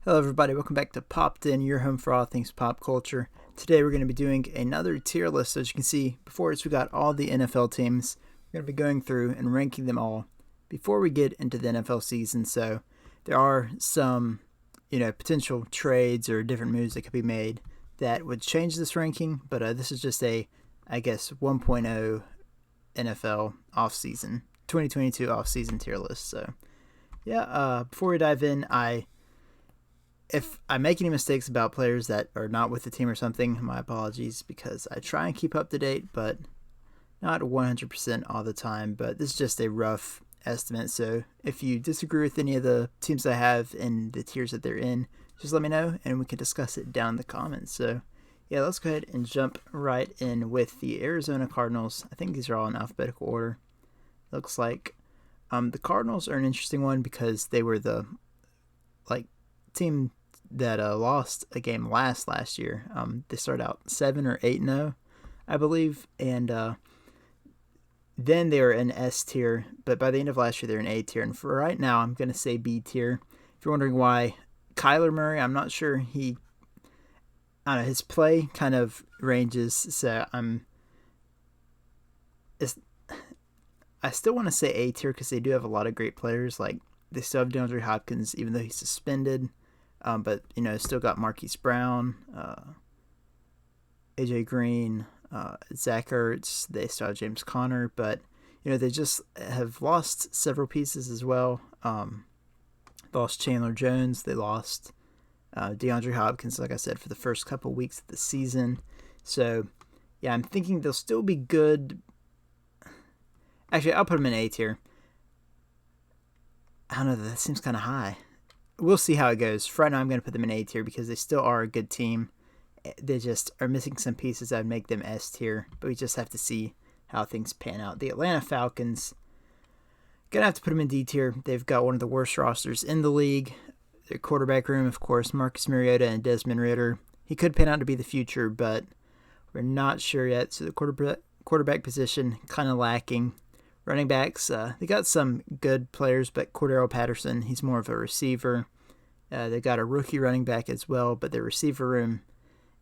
Hello, everybody. Welcome back to Popped In, your home for all things pop culture. Today, we're going to be doing another tier list. As you can see, before us, we got all the NFL teams. We're going to be going through and ranking them all before we get into the NFL season. So, there are some, potential trades or different moves that could be made that would change this ranking. But this is just I guess, 1.0 NFL offseason, 2022 offseason tier list. So, yeah, before we dive in, if I make any mistakes about players that are not with the team or something, my apologies, because I try and keep up to date, but not 100% all the time. But this is just a rough estimate. So if you disagree with any of the teams I have and the tiers that they're in, just let me know and we can discuss it down in the comments. So yeah, let's go ahead and jump right in with the Arizona Cardinals. I think these are all in alphabetical order. Looks like the Cardinals are an interesting one because they were the team that lost a game last year. They started out 7 or 8-0, I believe, and then they were in S tier, but by the end of last year they're in A tier. And for right now, I'm going to say B tier. If you're wondering why, Kyler Murray, I'm not sure. I don't know, his play kind of ranges, so I still want to say A tier because they do have a lot of great players. Like, they still have DeAndre Hopkins, even though he's suspended. But, still got Marquise Brown, AJ Green, Zach Ertz. They still have James Conner. But, they just have lost several pieces as well. Lost Chandler Jones. They lost DeAndre Hopkins, like I said, for the first couple weeks of the season. So, yeah, I'm thinking they'll still be good. Actually, I'll put them in A tier. I don't know, that seems kind of high. We'll see how it goes. For right now, I'm going to put them in A tier because they still are a good team. They just are missing some pieces that would make them S tier, but we just have to see how things pan out. The Atlanta Falcons, going to have to put them in D tier. They've got one of the worst rosters in the league. Their quarterback room, of course, Marcus Mariota and Desmond Ridder. He could pan out to be the future, but we're not sure yet. So the quarterback position kind of lacking. Running backs, they got some good players, but Cordero Patterson, he's more of a receiver. They got a rookie running back as well, but their receiver room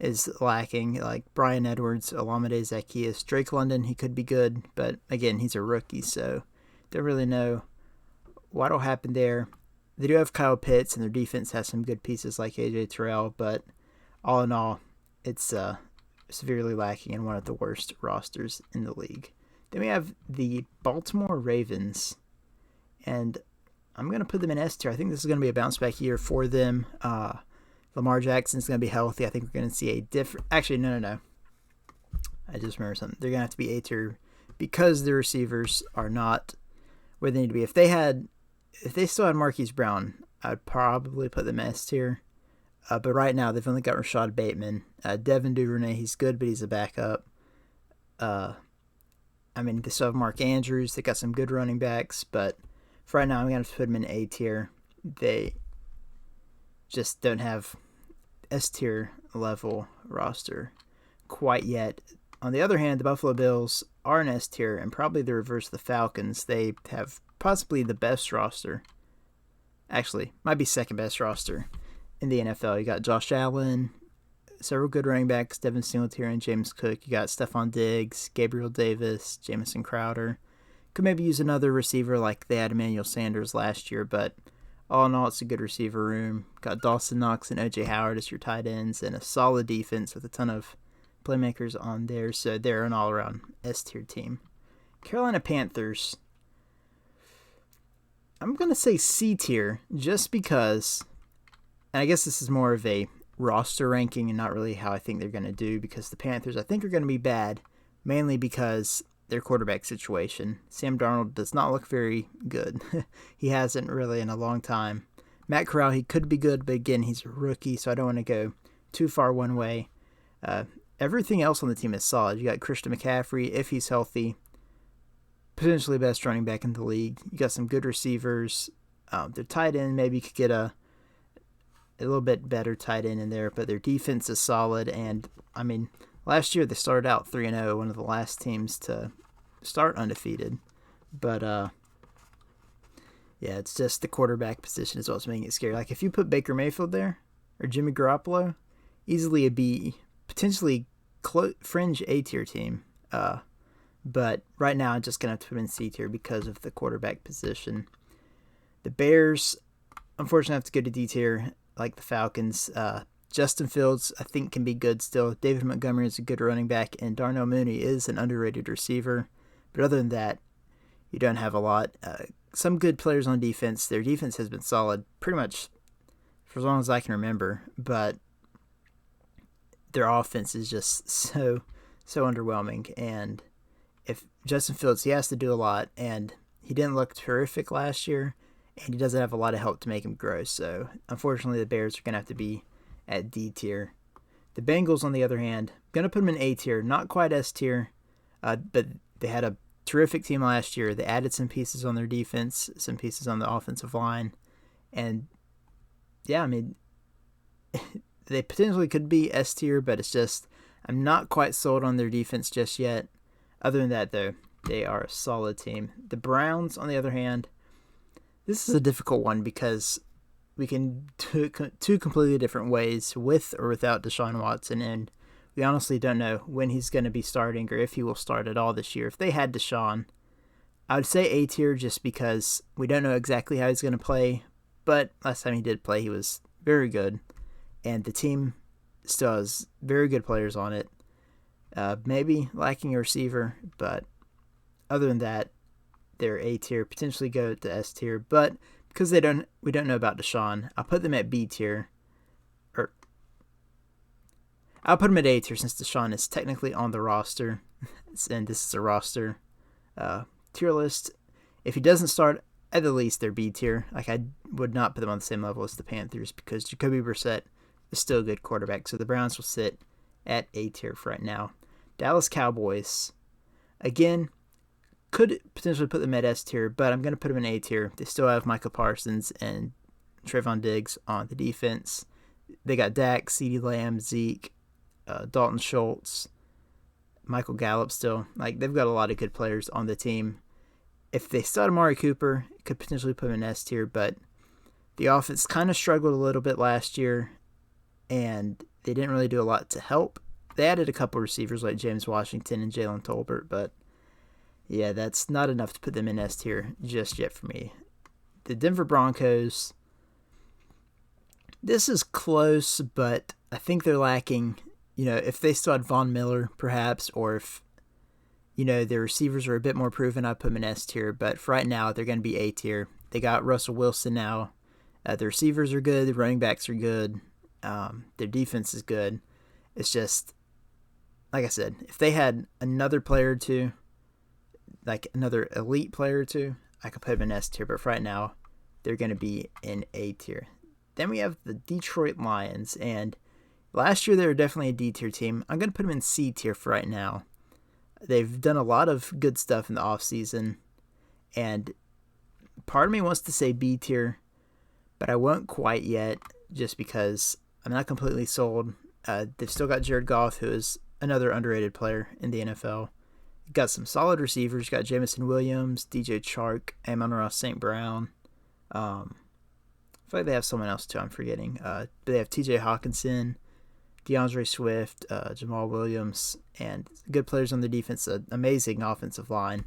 is lacking. Like Brian Edwards, Olamide Zaccheaus, Drake London, he could be good, but again, he's a rookie, so don't really know what'll happen there. They do have Kyle Pitts, and their defense has some good pieces like AJ Terrell, but all in all, it's severely lacking in one of the worst rosters in the league. Then we have the Baltimore Ravens, and I'm going to put them in S tier. I think this is going to be a bounce back year for them. Lamar Jackson's going to be healthy. I think we're going to see a different... Actually, no. I just remember something. They're going to have to be A tier because the receivers are not where they need to be. If they still had Marquise Brown, I'd probably put them S tier. But right now, they've only got Rashad Bateman. Devin Duvernay, he's good, but he's a backup. They still have Mark Andrews. They got some good running backs, but for right now, I'm going to put them in A tier. They just don't have S tier level roster quite yet. On the other hand, the Buffalo Bills are an S tier, and probably the reverse of the Falcons. They have possibly the best roster. Actually, might be second best roster in the NFL. You got Josh Allen, several good running backs, Devin Singletary and James Cook. You got Stephon Diggs, Gabriel Davis, Jamison Crowder. Could maybe use another receiver like they had Emmanuel Sanders last year, but all in all, it's a good receiver room. Got Dawson Knox and O.J. Howard as your tight ends, and a solid defense with a ton of playmakers on there, so they're an all-around S-tier team. Carolina Panthers, I'm going to say C tier just because, and I guess this is more of a roster ranking and not really how I think they're going to do, because the Panthers I think are going to be bad, mainly because their quarterback situation. Sam Darnold does not look very good. He hasn't really in a long time. Matt Corral, he could be good, but again, he's a rookie, so I don't want to go too far one way. Everything else on the team is solid. You got Christian McCaffrey, if he's healthy, potentially best running back in the league. You got some good receivers. Their tight end, maybe you could get a little bit better tight end in there, but their defense is solid. And last year they started out 3-0, one of the last teams to start undefeated. But Yeah, it's just the quarterback position is what's making it scary. Like if you put Baker Mayfield there or Jimmy Garoppolo, easily it'd be potentially fringe A tier team. But right now I'm just gonna have to put him in C tier because of the quarterback position. The Bears, unfortunately, have to go to D tier like the Falcons. Justin Fields, I think, can be good still. David Montgomery is a good running back, and Darnell Mooney is an underrated receiver. But other than that, you don't have a lot. Some good players on defense. Their defense has been solid pretty much for as long as I can remember, but their offense is just so underwhelming. And if Justin Fields, he has to do a lot, and he didn't look terrific last year, and he doesn't have a lot of help to make him grow. So unfortunately, the Bears are going to have to be at D tier. The Bengals, on the other hand, going to put them in A tier, not quite S tier, but they had a terrific team last year. They added some pieces on their defense, some pieces on the offensive line, and yeah, I mean, they potentially could be S tier, but it's just I'm not quite sold on their defense just yet. Other than that, though, they are a solid team. The Browns, on the other hand, this is a difficult one because we can do two completely different ways with or without Deshaun Watson, and we honestly don't know when he's going to be starting or if he will start at all this year. If they had Deshaun, I would say A tier just because we don't know exactly how he's going to play, but last time he did play, he was very good, and the team still has very good players on it. Maybe lacking a receiver, but other than that, they're A tier, potentially go to S tier, but because we don't know about Deshaun, I'll put them at B tier. Or I'll put them at A tier since Deshaun is technically on the roster, and this is a roster tier list. If he doesn't start, at the least they're B tier. Like I would not put them on the same level as the Panthers because Jacoby Brissett is still a good quarterback. So the Browns will sit at A tier for right now. Dallas Cowboys, again, could potentially put them at S tier, but I'm going to put them in A tier. They still have Michael Parsons and Trayvon Diggs on the defense. They got Dak, CeeDee Lamb, Zeke, Dalton Schultz, Michael Gallup still. Like, they've got a lot of good players on the team. If they start Amari Cooper, it could potentially put them in S tier, but the offense kind of struggled a little bit last year, and they didn't really do a lot to help. They added a couple receivers like James Washington and Jalen Tolbert, but yeah, that's not enough to put them in S tier just yet for me. The Denver Broncos, this is close, but I think they're lacking, if they still had Von Miller perhaps, or if, their receivers are a bit more proven, I'd put them in S tier, but for right now, they're going to be A tier. They got Russell Wilson now. The receivers are good, the running backs are good, their defense is good. It's just, like I said, if they had another player or two, like another elite player or two, I could put them in S tier, but for right now, they're going to be in A tier. Then we have the Detroit Lions, and last year they were definitely a D tier team. I'm going to put them in C tier for right now. They've done a lot of good stuff in the offseason, and part of me wants to say B tier, but I won't quite yet just because I'm not completely sold. They've still got Jared Goff, who is another underrated player in the NFL. Got some solid receivers. Got Jamison Williams, DJ Chark, Amon-Ra St. Brown. I feel like they have someone else too. I'm forgetting. But they have TJ Hawkinson, DeAndre Swift, Jamal Williams, and good players on their defense. An amazing offensive line.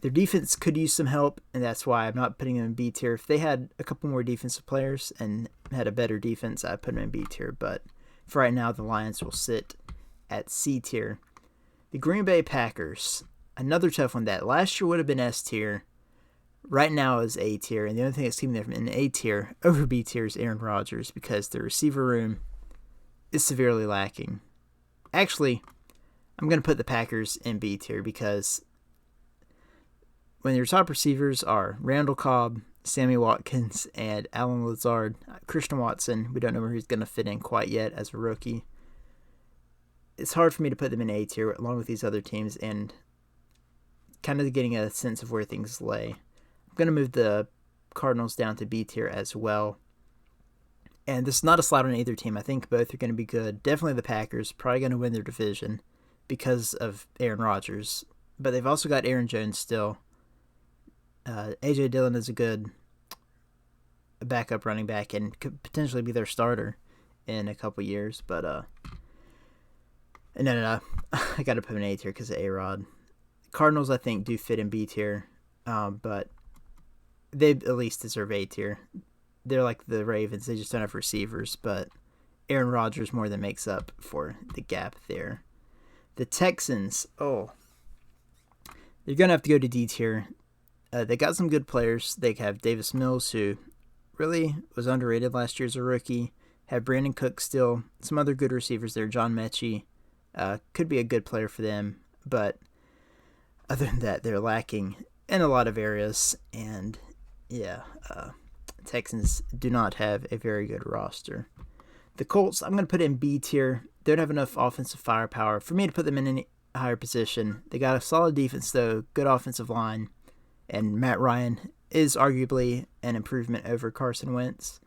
Their defense could use some help, and that's why I'm not putting them in B tier. If they had a couple more defensive players and had a better defense, I'd put them in B tier. But for right now, the Lions will sit at C tier. The Green Bay Packers, another tough one. That last year would have been S tier. Right now is A tier, and the only thing that's keeping them in A tier over B tier is Aaron Rodgers because the receiver room is severely lacking. Actually, I'm going to put the Packers in B tier because when your top receivers are Randall Cobb, Sammy Watkins, and Alan Lazard, Christian Watson, we don't know where he's going to fit in quite yet as a rookie. It's hard for me to put them in A tier along with these other teams and kind of getting a sense of where things lay. I'm going to move the Cardinals down to B tier as well. And this is not a slide on either team. I think both are going to be good. Definitely the Packers, probably going to win their division because of Aaron Rodgers. But they've also got Aaron Jones still. A.J. Dillon is a good a backup running back and could potentially be their starter in a couple years. But no. I got to put an A tier because of A-Rod. Cardinals, I think, do fit in B tier, but they at least deserve A tier. They're like the Ravens. They just don't have receivers, but Aaron Rodgers more than makes up for the gap there. The Texans, they're going to have to go to D tier. They got some good players. They have Davis Mills, who really was underrated last year as a rookie. Have Brandon Cook still. Some other good receivers there. John Mechie could be a good player for them, but other than that, they're lacking in a lot of areas. And Texans do not have a very good roster. The Colts, I'm going to put in B tier. They don't have enough offensive firepower for me to put them in any higher position. They got a solid defense, though, good offensive line, and Matt Ryan is arguably an improvement over Carson Wentz.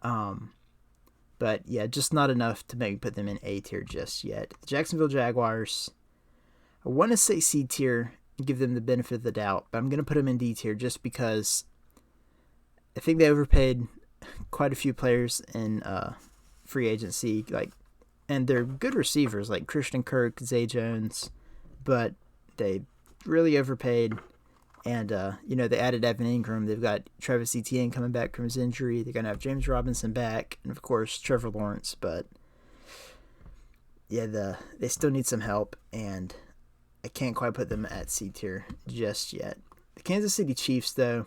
But yeah, just not enough to maybe put them in A tier just yet. The Jacksonville Jaguars, I want to say C tier and give them the benefit of the doubt, but I'm going to put them in D tier just because I think they overpaid quite a few players in free agency, and they're good receivers like Christian Kirk, Zay Jones, but they really overpaid. And, they added Evan Ingram. They've got Travis Etienne coming back from his injury. They're going to have James Robinson back. And, of course, Trevor Lawrence. But, yeah, they still need some help. And I can't quite put them at C tier just yet. The Kansas City Chiefs, though,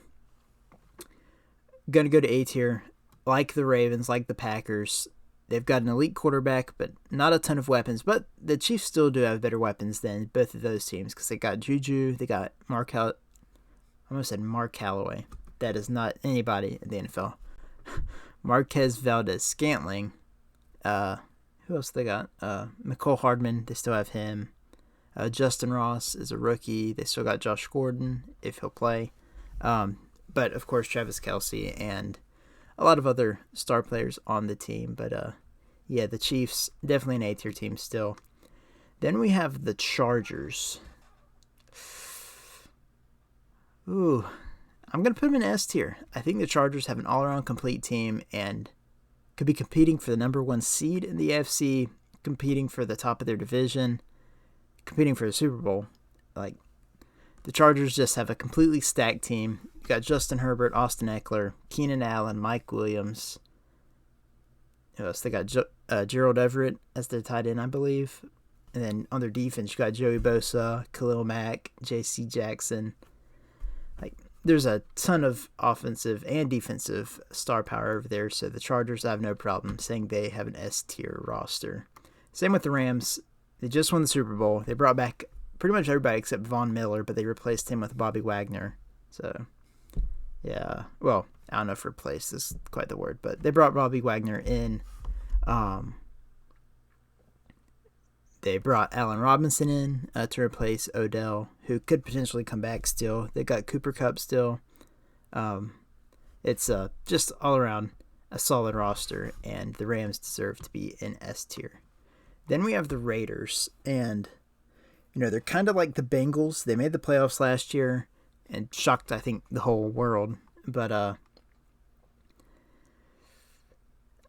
going to go to A tier. Like the Ravens, like the Packers. They've got an elite quarterback, but not a ton of weapons. But the Chiefs still do have better weapons than both of those teams because they got Juju. They got I almost said Mark Callaway. That is not anybody in the NFL. Marquez Valdez-Scantling. Who else they got? McCole Hardman. They still have him. Justin Ross is a rookie. They still got Josh Gordon, if he'll play. But, of course, Travis Kelce and a lot of other star players on the team. But, the Chiefs, definitely an A-tier team still. Then we have the Chargers. Ooh, I'm going to put them in S tier. I think the Chargers have an all-around complete team and could be competing for the number 1 seed in the AFC, competing for the top of their division, competing for the Super Bowl. The Chargers just have a completely stacked team. You got Justin Herbert, Austin Eckler, Keenan Allen, Mike Williams. Who else? They got Gerald Everett as their tight end, I believe. And then on their defense, you got Joey Bosa, Khalil Mack, J.C. Jackson. There's a ton of offensive and defensive star power over there, so the Chargers, I have no problem saying they have an S-tier roster. Same with the Rams. They just won the Super Bowl. They brought back pretty much everybody except Von Miller, but they replaced him with Bobby Wagner. So, yeah. Well, I don't know if replaced is quite the word, but they brought Bobby Wagner in. They brought Allen Robinson in to replace Odell, who could potentially come back still. They got Cooper Kupp still. It's just all around a solid roster, and the Rams deserve to be in S tier. Then we have the Raiders, and they're kind of like the Bengals. They made the playoffs last year and shocked, I think, the whole world. But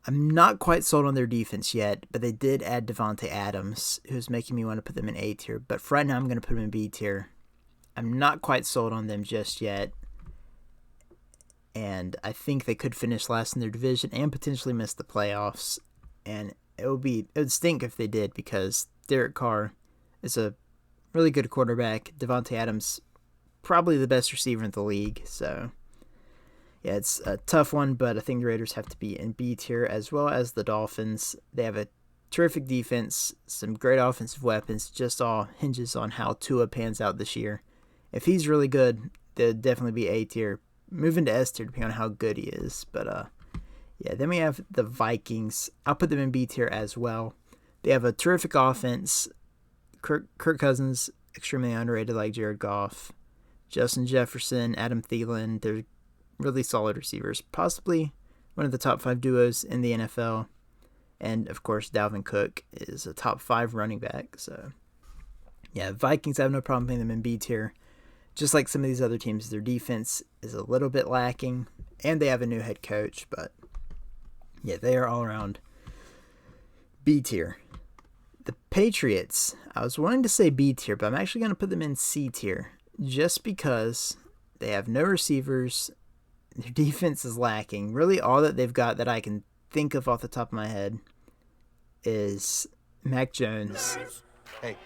I'm not quite sold on their defense yet, but they did add Devontae Adams, who's making me want to put them in A tier. But for right now, I'm going to put them in B tier. I'm not quite sold on them just yet. And I think they could finish last in their division and potentially miss the playoffs. And it would stink if they did, because Derek Carr is a really good quarterback. Devontae Adams, probably the best receiver in the league. So yeah, it's a tough one, but I think the Raiders have to be in B tier, as well as the Dolphins. They have a terrific defense, some great offensive weapons, just all hinges on how Tua pans out this year. If he's really good, they'll definitely be A tier. Moving to S tier depending on how good he is. But then we have the Vikings. I'll put them in B tier as well. They have a terrific offense. Kirk Cousins, extremely underrated like Jared Goff. Justin Jefferson, Adam Thielen, they're really solid receivers, possibly one of the top 5 duos in the NFL. And, of course, Dalvin Cook is a top 5 running back. So, yeah, Vikings, I have no problem putting them in B tier. just like some of these other teams, their defense is a little bit lacking, and they have a new head coach. But yeah, they are all around B tier. The Patriots, I was wanting to say B tier, but I'm actually going to put them in C tier just because they have no receivers. Their defense is lacking. Really, all that they've got that I can think of off the top of my head is Mac Jones. Hey,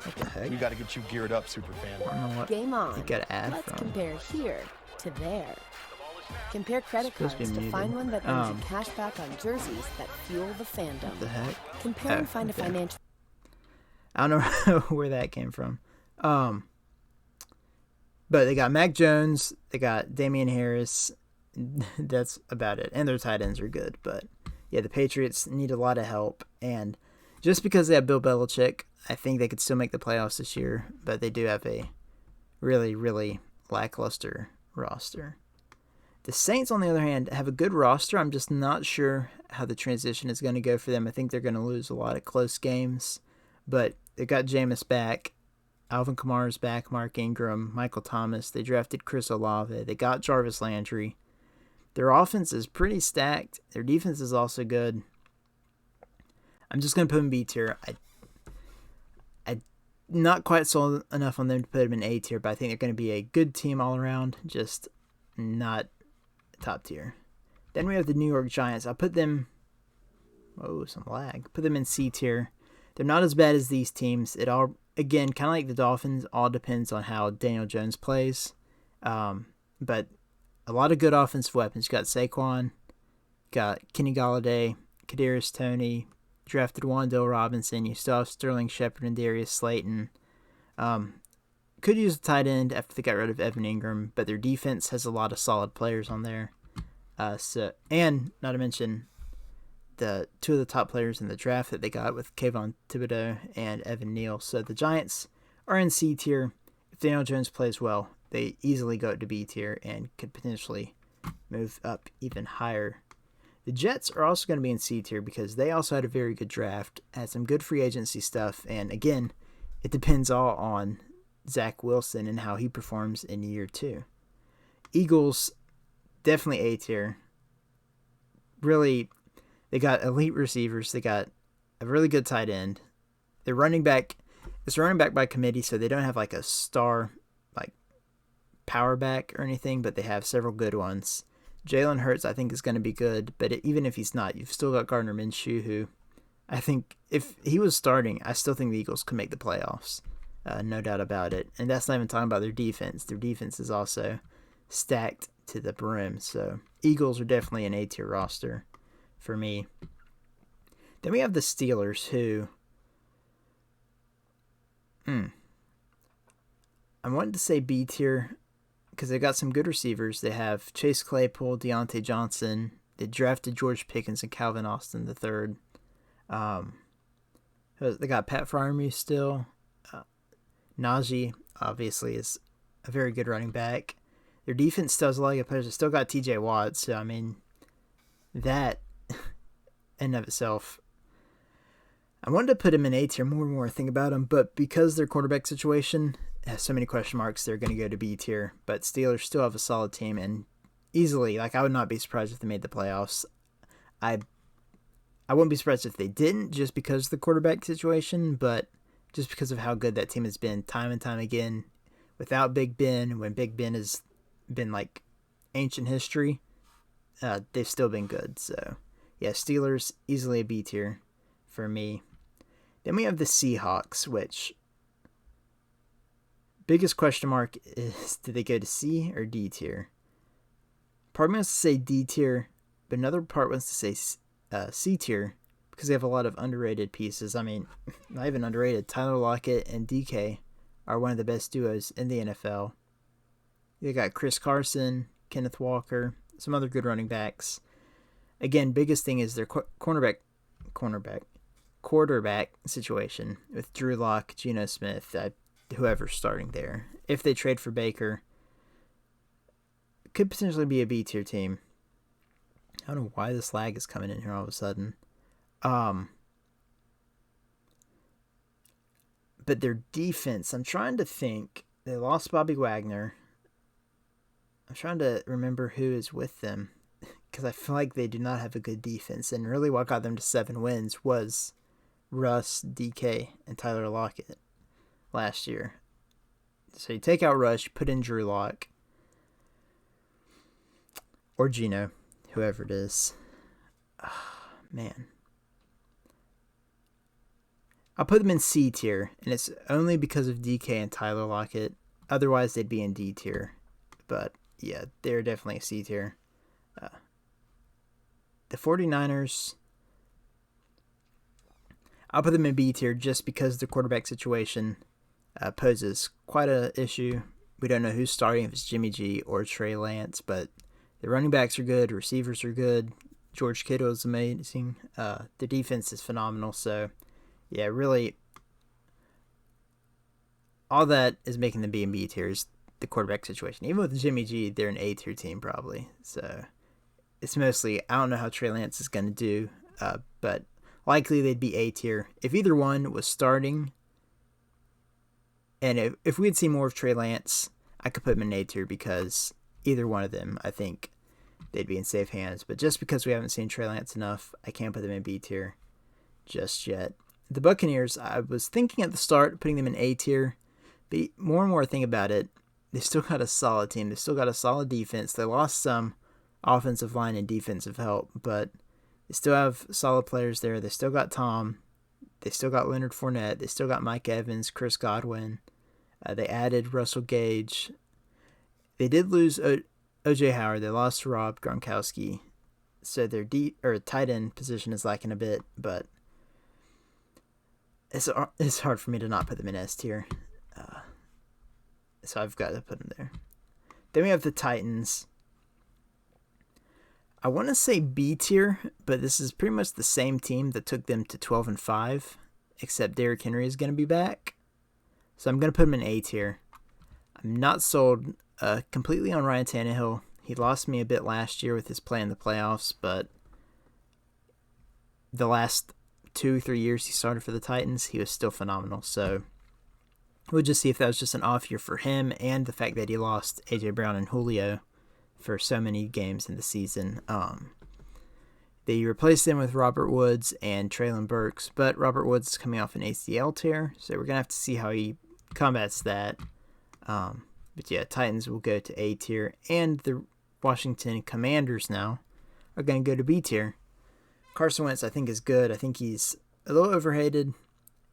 What the heck? we got to get you geared up, Superfan. I don't know what Game on. you got to add Let's from. compare here to there. Compare credit Supposed cards to be to find muted. one that earns you cash back on jerseys that fuel the fandom. What the heck? Compare and find okay. a financial. I don't know where that came from. But they got Mac Jones, they got Damian Harris. That's about it. And their tight ends are good. But yeah, the Patriots need a lot of help. And just because they have Bill Belichick, I think they could still make the playoffs this year. But they do have a really, really lackluster roster. The Saints, on the other hand, have a good roster. I'm just not sure how the transition is going to go for them. I think they're going to lose a lot of close games. But they got Jameis back. Alvin Kamara's back. Mark Ingram. Michael Thomas. They drafted Chris Olave. They got Jarvis Landry. Their offense is pretty stacked. Their defense is also good. I'm just going to put them B tier. I not quite sold enough on them to put them in A tier, but I think they're going to be a good team all around, just not top tier. Then we have the New York Giants. I'll put them... Oh, some lag. Put them in C tier. They're not as bad as these teams. It all, again, kind of like the Dolphins, all depends on how Daniel Jones plays. But a lot of good offensive weapons. You got Saquon, got Kenny Galladay, Kadarius Toney, drafted Wan'Dale Robinson. You still have Sterling Shepard and Darius Slayton. Could use a tight end after they got rid of Evan Ingram, but their defense has a lot of solid players on there. And not to mention the two of the top players in the draft that they got with Kayvon Thibodeau and Evan Neal. So the Giants are in C tier. If Daniel Jones plays well, they easily go to B tier and could potentially move up even higher. The Jets are also going to be in C tier because they also had a very good draft, had some good free agency stuff, and again, it depends all on Zach Wilson and how he performs in year 2. Eagles, definitely A tier. Really, they got elite receivers. They got a really good tight end. Their running back, it's running back by committee, so they don't have like a star like power back or anything, but they have several good ones. Jalen Hurts, I think, is going to be good, but even if he's not, you've still got Gardner Minshew, who I think if he was starting, I still think the Eagles could make the playoffs. No doubt about it. And that's not even talking about their defense. Their defense is also stacked to the brim. So Eagles are definitely an A-tier roster for me. Then we have the Steelers, who... I wanted to say B-tier because they got some good receivers. They have Chase Claypool, Deontay Johnson. They drafted George Pickens and Calvin Austin III. They got Pat Freiermuth still. Najee, obviously, is a very good running back. Their defense still has a lot of good players. They still got TJ Watt, so, I mean, that in and of itself, I wanted to put him in A tier more and more think about him, but because their quarterback situation has so many question marks, they're going to go to B tier. But Steelers still have a solid team, and easily, like, I would not be surprised if they made the playoffs. I wouldn't be surprised if they didn't, just because of the quarterback situation, but just because of how good that team has been time and time again. Without Big Ben, when Big Ben has been like ancient history, they've still been good. So, yeah, Steelers, easily a B tier for me. Then we have the Seahawks, which biggest question mark is, do they go to C or D tier? Part of me wants to say D tier, but another part wants to say C tier because they have a lot of underrated pieces. I mean, not even underrated. Tyler Lockett and DK are one of the best duos in the NFL. They got Chris Carson, Kenneth Walker, some other good running backs. Again, biggest thing is their quarterback situation with Drew Lock, Geno Smith, whoever's starting there. If they trade for Baker, could potentially be a B tier team. I don't know why this lag is coming in here all of a sudden. But their defense, I'm trying to think. They lost Bobby Wagner. I'm trying to remember who is with them because I feel like they do not have a good defense. And really what got them to 7 wins was Russ, DK, and Tyler Lockett last year. So you take out Rush, put in Drew Lock, or Gino, whoever it is. Man. I'll put them in C tier, and it's only because of DK and Tyler Lockett. Otherwise, they'd be in D tier. But, yeah, they're definitely a C tier. The 49ers, I'll put them in B tier just because the quarterback situation poses quite an issue. We don't know who's starting, if it's Jimmy G or Trey Lance, but the running backs are good, receivers are good, George Kittle is amazing, the defense is phenomenal, so yeah, really, all that is making them B and B tiers, the quarterback situation. Even with Jimmy G, they're an A tier team probably, so it's mostly, I don't know how Trey Lance is going to do, but likely they'd be A tier. If either one was starting, and if we'd seen more of Trey Lance, I could put him in A tier because either one of them, I think they'd be in safe hands. But just because we haven't seen Trey Lance enough, I can't put them in B tier just yet. The Buccaneers, I was thinking at the start putting them in A tier, but more and more I think about it, they still got a solid team. They still got a solid defense. They lost some offensive line and defensive help, but they still have solid players there. They still got Tom. They still got Leonard Fournette. They still got Mike Evans, Chris Godwin. They added Russell Gage. They did lose O.J. Howard. They lost Rob Gronkowski. So their tight end position is lacking a bit, but it's hard for me to not put them in S tier. So I've got to put them there. Then we have the Titans. I want to say B tier, but this is pretty much the same team that took them to 12-5, except Derrick Henry is going to be back. So I'm going to put him in A tier. I'm not sold completely on Ryan Tannehill. He lost me a bit last year with his play in the playoffs, but the last 2-3 years he started for the Titans, he was still phenomenal. So we'll just see if that was just an off year for him and the fact that he lost A.J. Brown and Julio for so many games in the season. They replaced them with Robert Woods and Treylon Burks, but Robert Woods is coming off an ACL tear, so we're going to have to see how he combats that. But yeah, Titans will go to A tier, and the Washington Commanders now are going to go to B tier. Carson Wentz, I think, is good. I think he's a little overhated.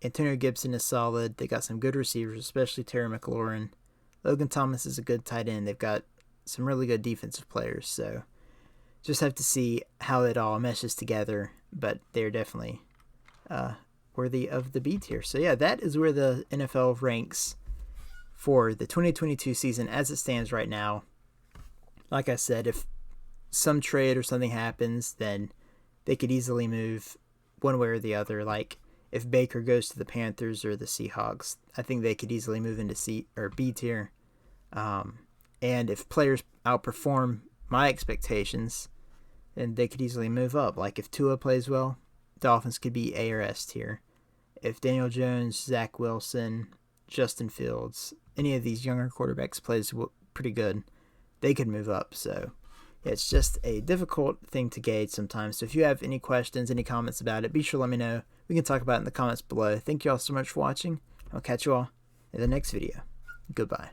Antonio Gibson is solid. They got some good receivers, especially Terry McLaurin. Logan Thomas is a good tight end. They've got some really good defensive players, so just have to see how it all meshes together, but they're definitely worthy of the B tier. So yeah, that is where the NFL ranks for the 2022 season as it stands right now. Like I said, if some trade or something happens, then they could easily move one way or the other. Like if Baker goes to the Panthers or the Seahawks, I think they could easily move into C or B tier. And if players outperform my expectations, then they could easily move up. Like if Tua plays well, Dolphins could be A or S tier. If Daniel Jones, Zach Wilson, Justin Fields, any of these younger quarterbacks plays pretty good, they could move up. So yeah, it's just a difficult thing to gauge sometimes. So if you have any questions, any comments about it, be sure to let me know. We can talk about it in the comments below. Thank you all so much for watching. I'll catch you all in the next video. Goodbye.